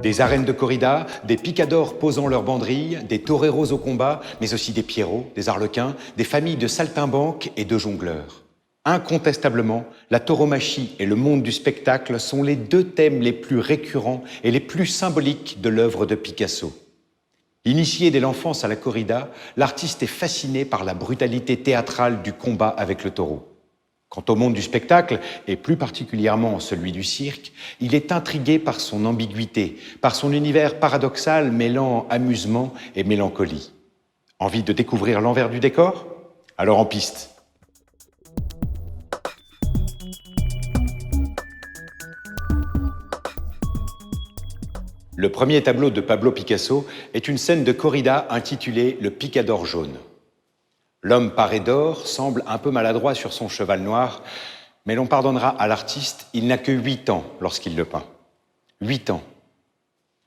Des arènes de corrida, des picadors posant leurs banderilles, des toreros au combat, mais aussi des pierrots, des arlequins, des familles de saltimbanques et de jongleurs. Incontestablement, la tauromachie et le monde du spectacle sont les deux thèmes les plus récurrents et les plus symboliques de l'œuvre de Picasso. Initié dès l'enfance à la corrida, l'artiste est fasciné par la brutalité théâtrale du combat avec le taureau. Quant au monde du spectacle, et plus particulièrement celui du cirque, il est intrigué par son ambiguïté, par son univers paradoxal mêlant amusement et mélancolie. Envie de découvrir l'envers du décor? Alors en piste. Le premier tableau de Pablo Picasso est une scène de corrida intitulée « Le Picador jaune ». L'homme paré d'or semble un peu maladroit sur son cheval noir, mais l'on pardonnera à l'artiste, il n'a que 8 ans lorsqu'il le peint. 8 ans.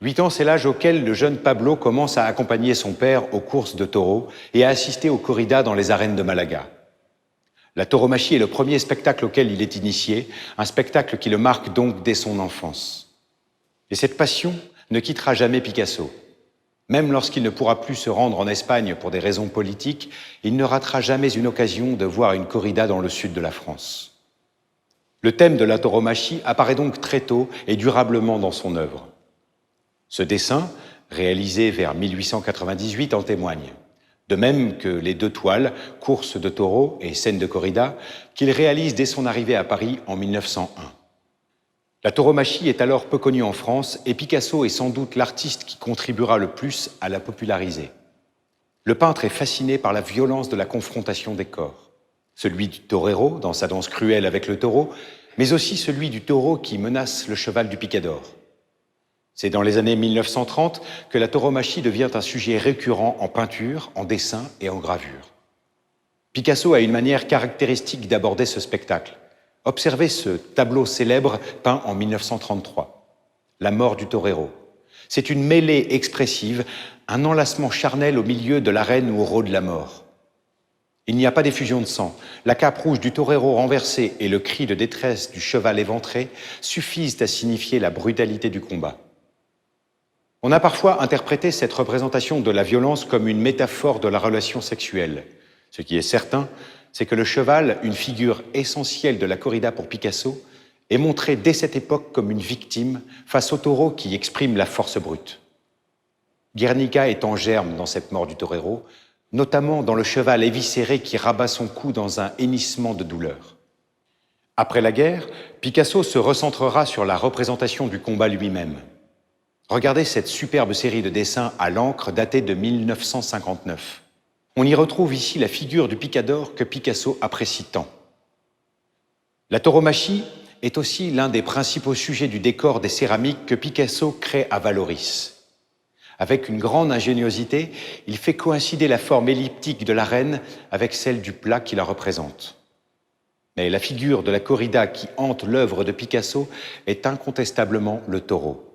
8 ans, c'est l'âge auquel le jeune Pablo commence à accompagner son père aux courses de taureaux et à assister aux corridas dans les arènes de Malaga. La tauromachie est le premier spectacle auquel il est initié, un spectacle qui le marque donc dès son enfance. Et cette passion ne quittera jamais Picasso. Même lorsqu'il ne pourra plus se rendre en Espagne pour des raisons politiques, il ne ratera jamais une occasion de voir une corrida dans le sud de la France. Le thème de la tauromachie apparaît donc très tôt et durablement dans son œuvre. Ce dessin, réalisé vers 1898, en témoigne. De même que les 2 toiles, Course de taureaux et Scène de corrida, qu'il réalise dès son arrivée à Paris en 1901. La tauromachie est alors peu connue en France et Picasso est sans doute l'artiste qui contribuera le plus à la populariser. Le peintre est fasciné par la violence de la confrontation des corps. Celui du torero, dans sa danse cruelle avec le taureau, mais aussi celui du taureau qui menace le cheval du picador. C'est dans les années 1930 que la tauromachie devient un sujet récurrent en peinture, en dessin et en gravure. Picasso a une manière caractéristique d'aborder ce spectacle. Observez ce tableau célèbre peint en 1933, La mort du torero. C'est une mêlée expressive, un enlacement charnel au milieu de l'arène où rôde la mort. Il n'y a pas d'effusion de sang. La cape rouge du torero renversé et le cri de détresse du cheval éventré suffisent à signifier la brutalité du combat. On a parfois interprété cette représentation de la violence comme une métaphore de la relation sexuelle. Ce qui est certain, c'est que le cheval, une figure essentielle de la corrida pour Picasso, est montré dès cette époque comme une victime face au taureau qui exprime la force brute. Guernica est en germe dans cette mort du torero, notamment dans le cheval éviscéré qui rabat son cou dans un hennissement de douleur. Après la guerre, Picasso se recentrera sur la représentation du combat lui-même. Regardez cette superbe série de dessins à l'encre datée de 1959. On y retrouve ici la figure du picador que Picasso apprécie tant. La tauromachie est aussi l'un des principaux sujets du décor des céramiques que Picasso crée à Vallauris. Avec une grande ingéniosité, il fait coïncider la forme elliptique de l'arène avec celle du plat qui la représente. Mais la figure de la corrida qui hante l'œuvre de Picasso est incontestablement le taureau.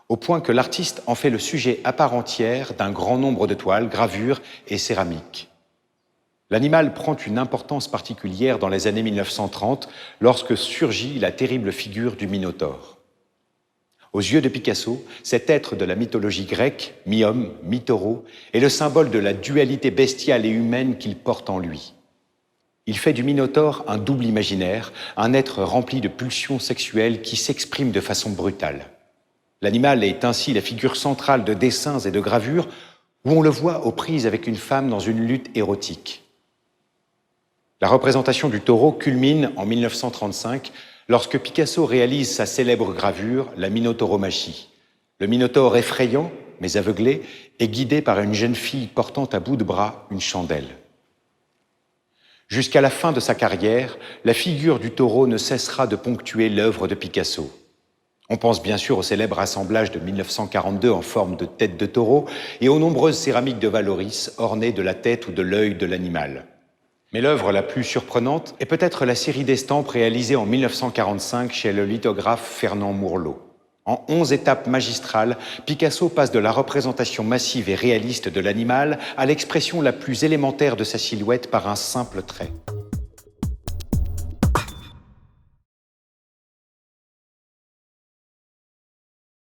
Au point que l'artiste en fait le sujet à part entière d'un grand nombre de toiles, gravures et céramiques. L'animal prend une importance particulière dans les années 1930, lorsque surgit la terrible figure du Minotaure. Aux yeux de Picasso, cet être de la mythologie grecque, mi-homme, mi-taureau, est le symbole de la dualité bestiale et humaine qu'il porte en lui. Il fait du Minotaure un double imaginaire, un être rempli de pulsions sexuelles qui s'exprime de façon brutale. L'animal est ainsi la figure centrale de dessins et de gravures où on le voit aux prises avec une femme dans une lutte érotique. La représentation du taureau culmine en 1935 lorsque Picasso réalise sa célèbre gravure, la Minotauromachie. Le Minotaure effrayant, mais aveuglé, est guidé par une jeune fille portant à bout de bras une chandelle. Jusqu'à la fin de sa carrière, la figure du taureau ne cessera de ponctuer l'œuvre de Picasso. On pense bien sûr au célèbre assemblage de 1942 en forme de tête de taureau et aux nombreuses céramiques de Vallauris ornées de la tête ou de l'œil de l'animal. Mais l'œuvre la plus surprenante est peut-être la série d'estampes réalisée en 1945 chez le lithographe Fernand Mourlot. En 11 étapes magistrales, Picasso passe de la représentation massive et réaliste de l'animal à l'expression la plus élémentaire de sa silhouette par un simple trait.